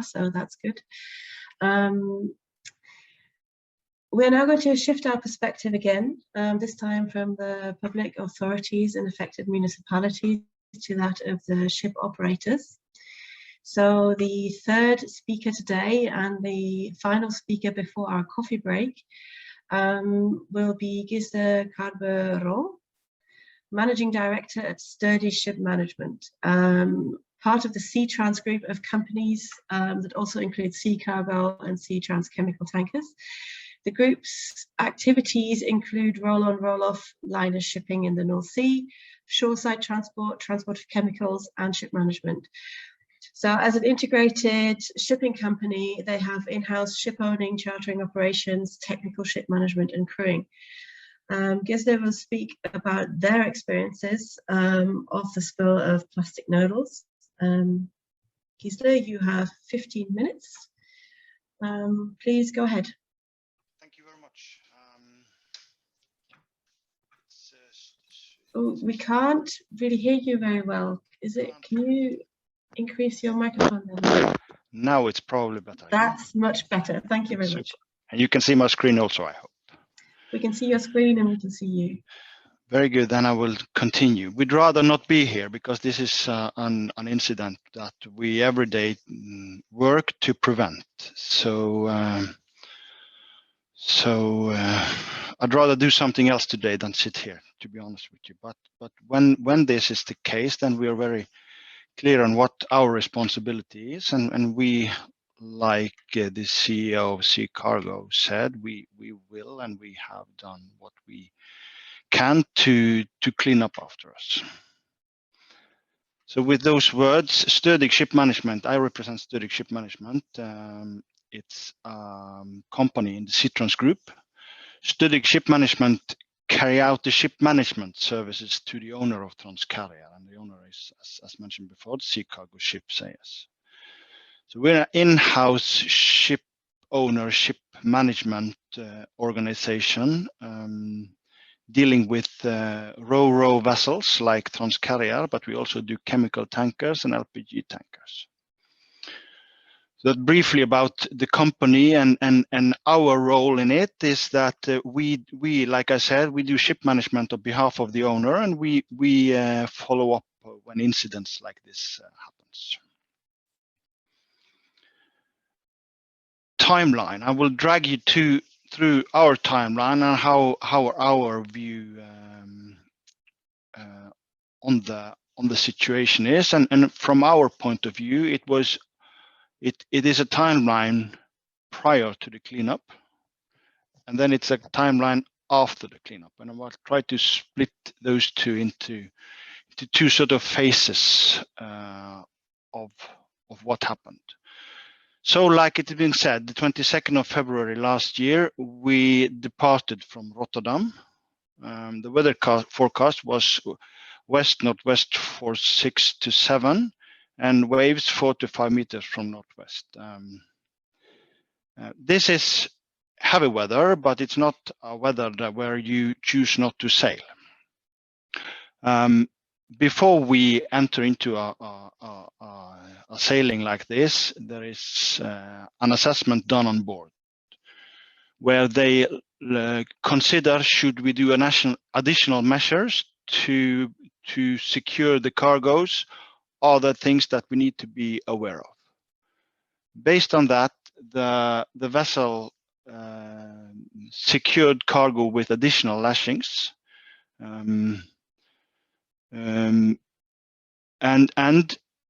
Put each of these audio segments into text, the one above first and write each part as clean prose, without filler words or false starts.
so that's good. We're now going to shift our perspective again, this time from the public authorities and affected municipalities to that of the ship operators. So the third speaker today and the final speaker before our coffee break will be Gisle Kårbø Rong, Managing Director at Stödig Ship Management, part of the Sea-Trans group of companies that also includes sea cargo and Sea-Trans chemical tankers. The group's activities include roll-on, roll-off liner shipping in the North Sea, shoreside transport, transport of chemicals, and ship management. So as an integrated shipping company, they have in-house ship owning, chartering operations, technical ship management, and crewing. Gisle will speak about their experiences of the spill of plastic nurdles. Gisle, you have 15 minutes. Please go ahead. Thank you very much. Oh, we can't really hear you very well. Can you increase your microphone then? Now it's probably better. That's much better. Thank you very much. And you can see my screen also, I hope. We can see your screen and we can see you. Very good, then I will continue. We'd rather not be here because this is an incident that we every day work to prevent. So I'd rather do something else today than sit here, to be honest with you. But when this is the case, then we are very clear on what our responsibility is, and we, like the CEO of Sea Cargo said, we will and we have done what we can to clean up after us. So with those words, Stödig Ship Management, I represent Stödig Ship Management. It's a company in the Sea-Trans group. Stödig Ship Management carry out the ship management services to the owner of Transcarrier, and the owner is, as mentioned before, the Sea Cargo Ships AS. So we're an in-house ship owner, ship management organization, dealing with ro-ro vessels like Transcarrier, but we also do chemical tankers and LPG tankers. So briefly about the company and our role in it is that we, like I said, we do ship management on behalf of the owner, and we follow up when incidents like this happens. Timeline. I will drag you through our timeline and how our view on the situation is, and from our point of view, it is a timeline prior to the cleanup, and then it's a timeline after the cleanup, and I will try to split those two into two sort of phases of what happened. So, like it has been said, the 22nd of February last year, we departed from Rotterdam. The weather forecast was west-northwest for 6 to 7, and waves 4 to 5 meters from northwest. This is heavy weather, but it's not a weather where you choose not to sail. Before we enter into a sailing like this, there is an assessment done on board, where they consider should we do additional measures to secure the cargoes, other things that we need to be aware of. Based on that, the vessel secured cargo with additional lashings, and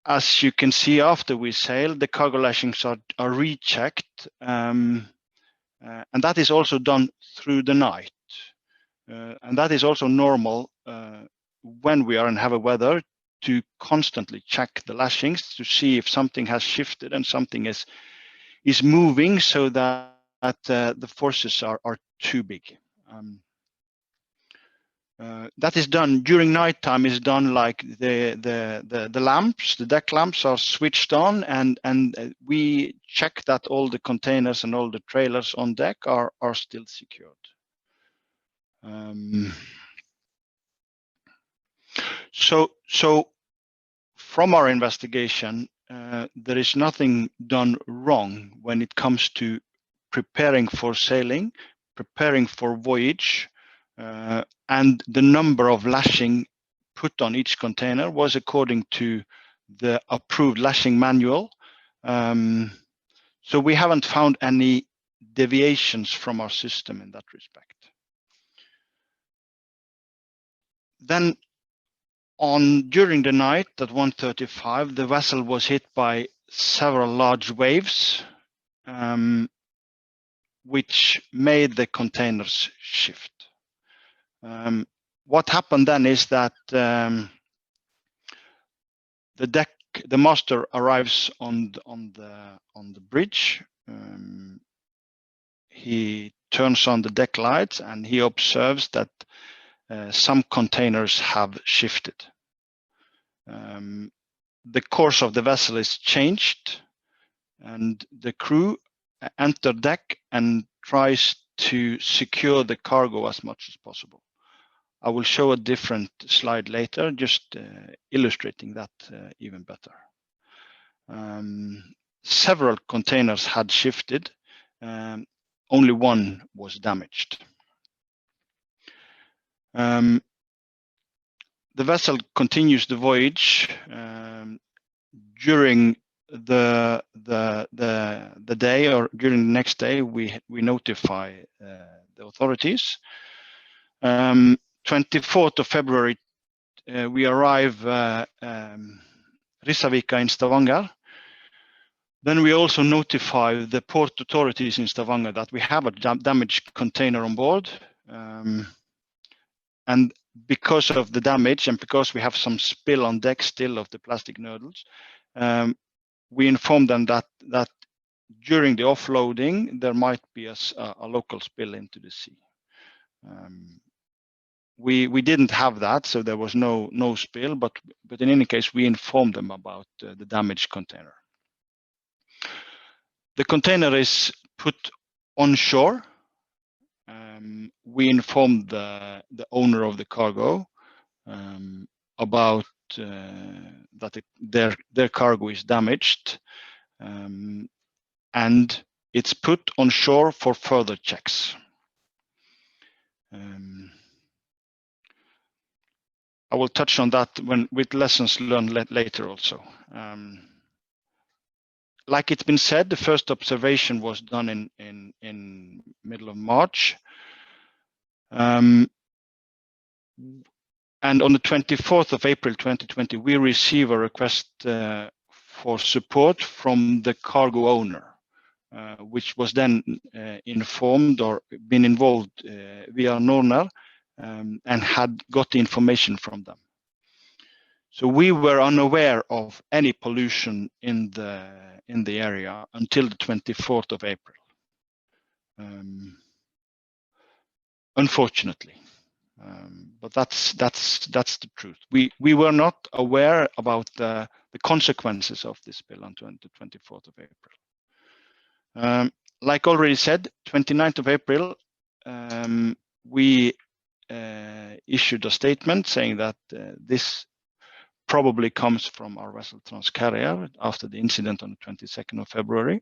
as you can see, after we sail, the cargo lashings are rechecked, and that is also done through the night, and that is also normal when we are in heavy weather, to constantly check the lashings to see if something has shifted and something is moving, so that the forces are too big. That is done during nighttime. Is done like the lamps, the deck lamps are switched on, and we check that all the containers and all the trailers on deck are still secured. So from our investigation, there is nothing done wrong when it comes to preparing for sailing, preparing for voyage, and the number of lashing put on each container was according to the approved lashing manual. So we haven't found any deviations from our system in that respect. Then during the night at 1:35, the vessel was hit by several large waves, which made the containers shift. What happened then is that the master arrives on the bridge. He turns on the deck lights and he observes that some containers have shifted. The course of the vessel is changed, and the crew enter deck and tries to secure the cargo as much as possible. I will show a different slide later, just illustrating that even better. Several containers had shifted, only one was damaged. The vessel continues the voyage. During the day, or during the next day, we notify the authorities. 24th of February, we arrive Risavika in Stavanger. Then we also notify the port authorities in Stavanger that we have a damaged container on board. And because of the damage, and because we have some spill on deck still of the plastic nurdles, we inform them that during the offloading there might be a local spill into the sea. We didn't have that, so there was no spill, but in any case we informed them about the damaged container. The container is put on shore. We informed the owner of the cargo about that their cargo is damaged, and it's put on shore for further checks. I will touch on that with lessons learned later also. Like it's been said, the first observation was done in middle of March. And on the 24th of April 2020, we receive a request for support from the cargo owner, which was then informed or been involved via Norwegian, and had got the information from them. So we were unaware of any pollution in the area until the 24th of April. Unfortunately, but that's the truth. We were not aware about the consequences of this spill until the 24th of April. Like already said, 29th of April, we issued a statement saying that this probably comes from our vessel Transcarrier after the incident on the 22nd of February.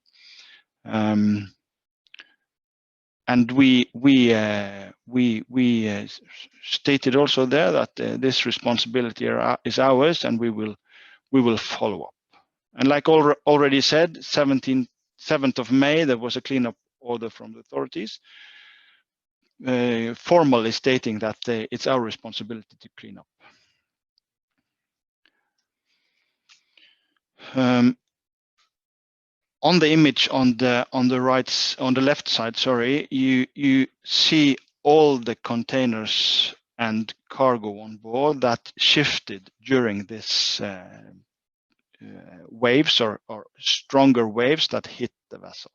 And we stated also there that this responsibility is ours, and we will follow up. And like already said, 7th of May, there was a cleanup order from the authorities, formally stating that it's our responsibility to clean up. On the image on the left side, sorry, you see all the containers and cargo on board that shifted during this waves or stronger waves that hit the vessel.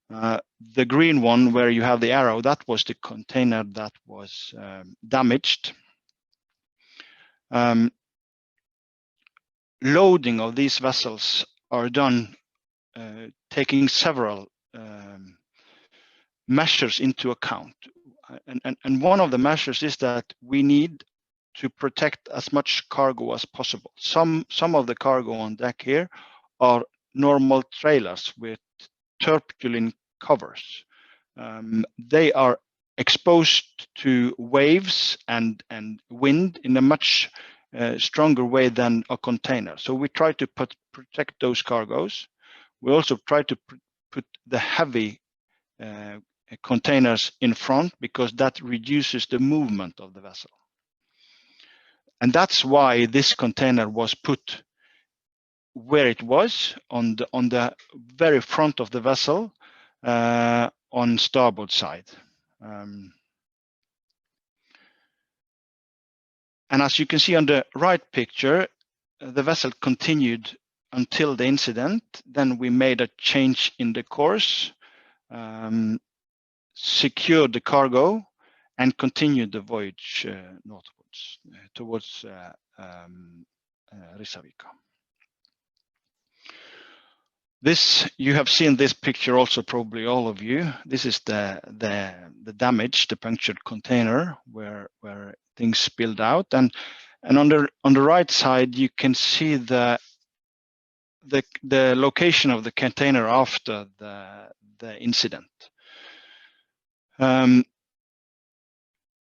The green one where you have the arrow, that was the container that was damaged. Loading of these vessels are done taking several measures into account. And one of the measures is that we need to protect as much cargo as possible. Some of the cargo on deck here are normal trailers with tarpaulin covers. They are exposed to waves and wind in a much stronger way than a container. So we try to protect those cargoes. We also try to put the heavy containers in front, because that reduces the movement of the vessel. And that's why this container was put where it was, on the very front of the vessel, on starboard side. And as you can see on the right picture, the vessel continued until the incident. Then we made a change in the course, secured the cargo, and continued the voyage northwards towards Risavika. This, you have seen this picture also, probably all of you. This is the damage, the punctured container where things spilled out, and on the right side you can see the location of the container after the incident.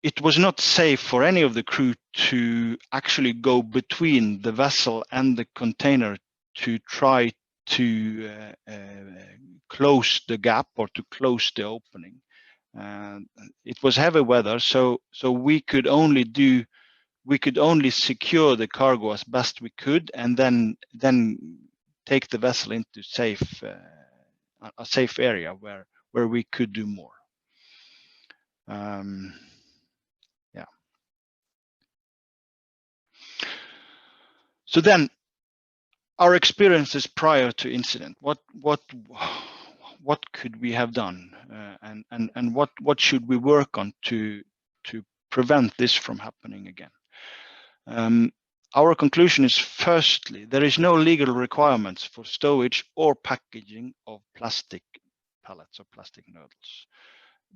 It was not safe for any of the crew to actually go between the vessel and the container to try to close the gap or to close the opening. It was heavy weather, so we could only secure the cargo as best we could, and then take the vessel into a safe area where we could do more. Yeah. So then, our experiences prior to incident. What could we have done, and what should we work on to prevent this from happening again? Our conclusion is, firstly, there is no legal requirements for stowage or packaging of plastic pallets or plastic nurdles.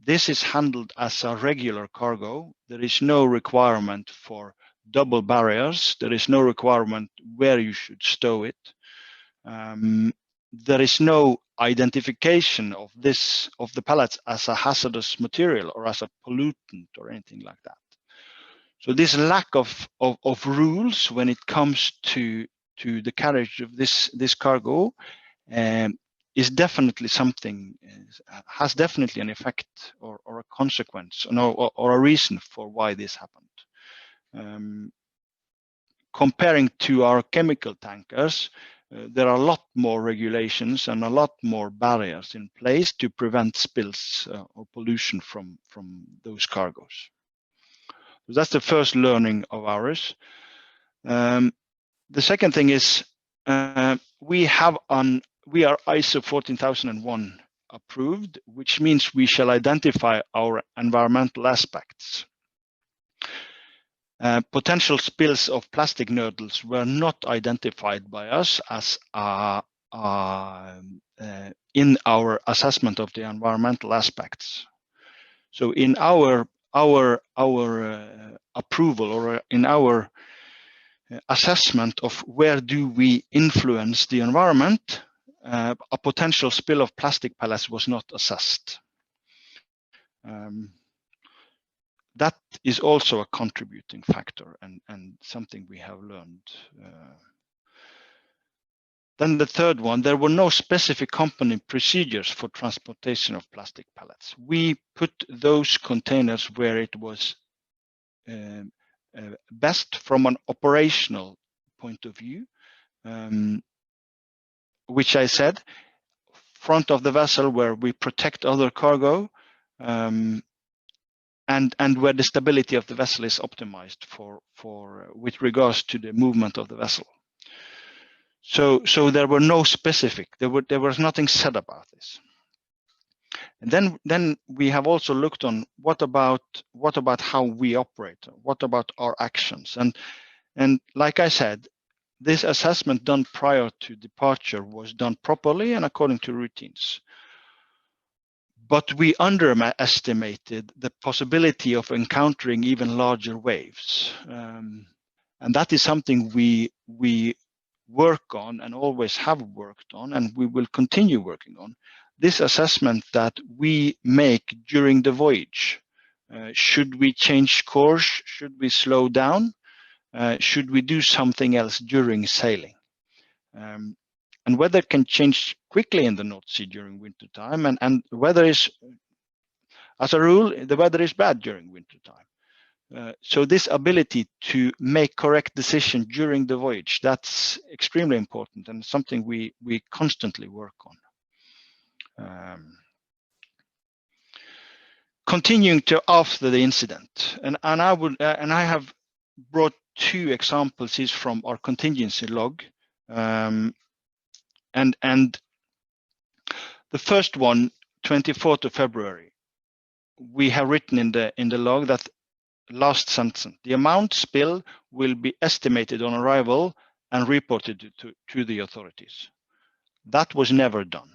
This is handled as a regular cargo. There is no requirement for double barriers. There is no requirement where you should stow it. There is no identification of the pallets as a hazardous material or as a pollutant or anything like that. So this lack of rules when it comes to the carriage of this cargo is definitely something, has definitely an effect or a consequence or a reason for why this happened. Comparing to our chemical tankers, there are a lot more regulations and a lot more barriers in place to prevent spills or pollution from those cargoes. So that's the first learning of ours. The second thing is we are ISO 14001 approved, which means we shall identify our environmental aspects. Potential spills of plastic nurdles were not identified by us as in our assessment of the environmental aspects. So in our approval, or in our assessment of where do we influence the environment, a potential spill of plastic pellets was not assessed. That is also a contributing factor and something we have learned. Then the third one, there were no specific company procedures for transportation of plastic pellets. We put those containers where it was best from an operational point of view, which I said, front of the vessel where we protect other cargo, and where the stability of the vessel is optimized with regards to the movement of the vessel. So there were no specific, there was nothing said about this. And then we have also looked on what about how we operate, what about our actions, and like I said, this assessment done prior to departure was done properly and according to routines. but we underestimated the possibility of encountering even larger waves. And that is something we work on and always have worked on, and we will continue working on. This assessment that we make during the voyage. Should we change course? Should we slow down? Should we do something else during sailing? And weather can change quickly in the North Sea during winter time, and weather is, as a rule, the weather is bad during winter time. So this ability to make correct decisions during the voyage, that's extremely important and something we constantly work on. Continuing to after the incident, and I have brought two examples is from our contingency log, and the first one, 24th of February, we have written in the log that last sentence, the amount spilled will be estimated on arrival and reported to the authorities. That was never done.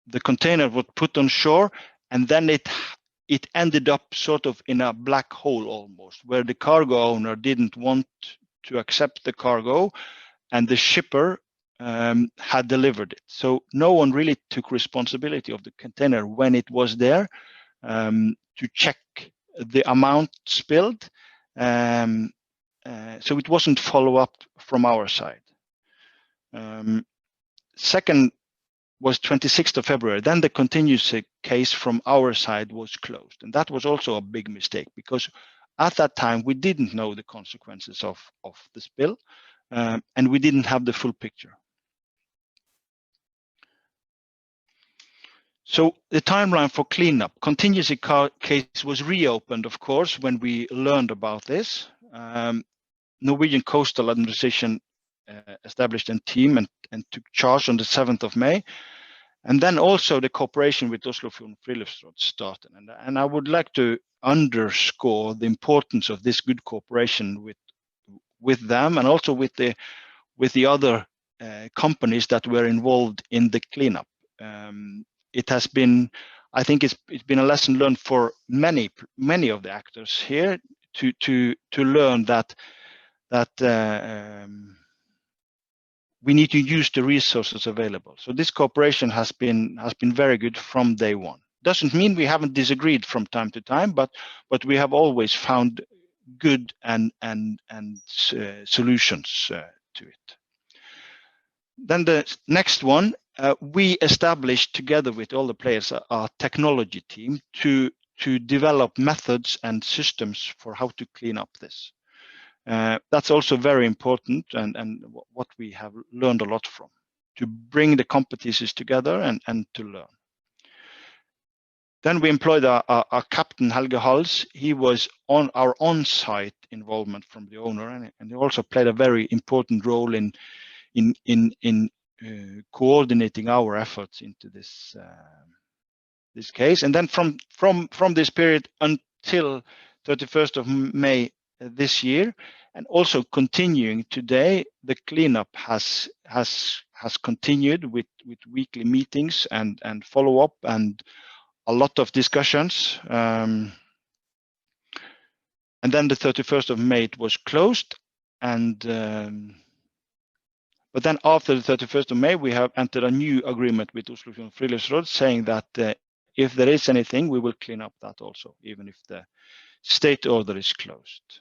The container was put on shore, and then it ended up sort of in a black hole almost, where the cargo owner didn't want to accept the cargo, and the shipper had delivered it. So no one really took responsibility of the container when it was there to check the amount spilled. So it wasn't follow up from our side. Second was 26th of February. Then the contingency case from our side was closed. And that was also a big mistake, because at that time we didn't know the consequences of the spill, and we didn't have the full picture. So the timeline for cleanup, contingency case was reopened, of course, when we learned about this. Norwegian Coastal Administration established a team and took charge on the 7th of May. And then also the cooperation with Oslofjorden Friluftsråd started. And I would like to underscore the importance of this good cooperation with them, and also with the other companies that were involved in the cleanup. It has been, I think it's been a lesson learned for many of the actors here to learn that we need to use the resources available. So this cooperation has been very good from day one. Doesn't mean we haven't disagreed from time to time, but we have always found good and solutions to it. Then the next one, we established together with all the players a technology team to develop methods and systems for how to clean up this. That's also very important, and what we have learned a lot from, to bring the competencies together and to learn. Then we employed a captain, Helge Hals. He was on our on-site involvement from the owner, and he also played a very important role in coordinating our efforts into this case. And then from this period until 31st of May this year, and also continuing today, the cleanup has continued with weekly meetings and follow-up and a lot of discussions. And then the 31st of May it was closed, and but then after the 31st of May we have entered a new agreement with Oslofjorden Friluftsråd saying that if there is anything, we will clean up that also, even if the state order is closed.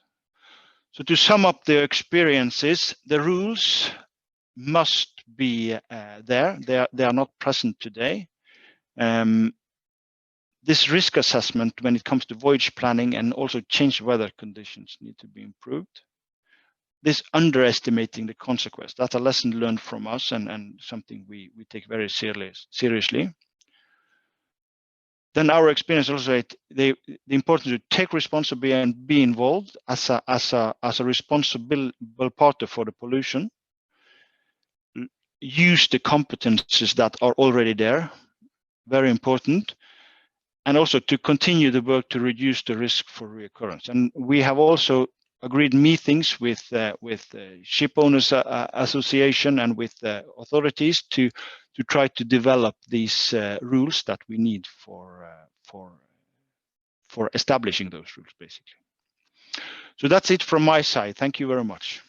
So to sum up the experiences, the rules must be there. They are not present today. This risk assessment when it comes to voyage planning and also changed weather conditions need to be improved. This underestimating the consequence, that's a lesson learned from us and something we take very seriously. Then our experience also the importance to take responsibility and be involved as a responsible party for the pollution. Use the competences that are already there, very important. And also to continue the work to reduce the risk for reoccurrence. And we have also agreed meetings with Ship Owners Association and with authorities to try to develop these rules that we need for establishing those rules, basically. So that's it from my side. Thank you very much.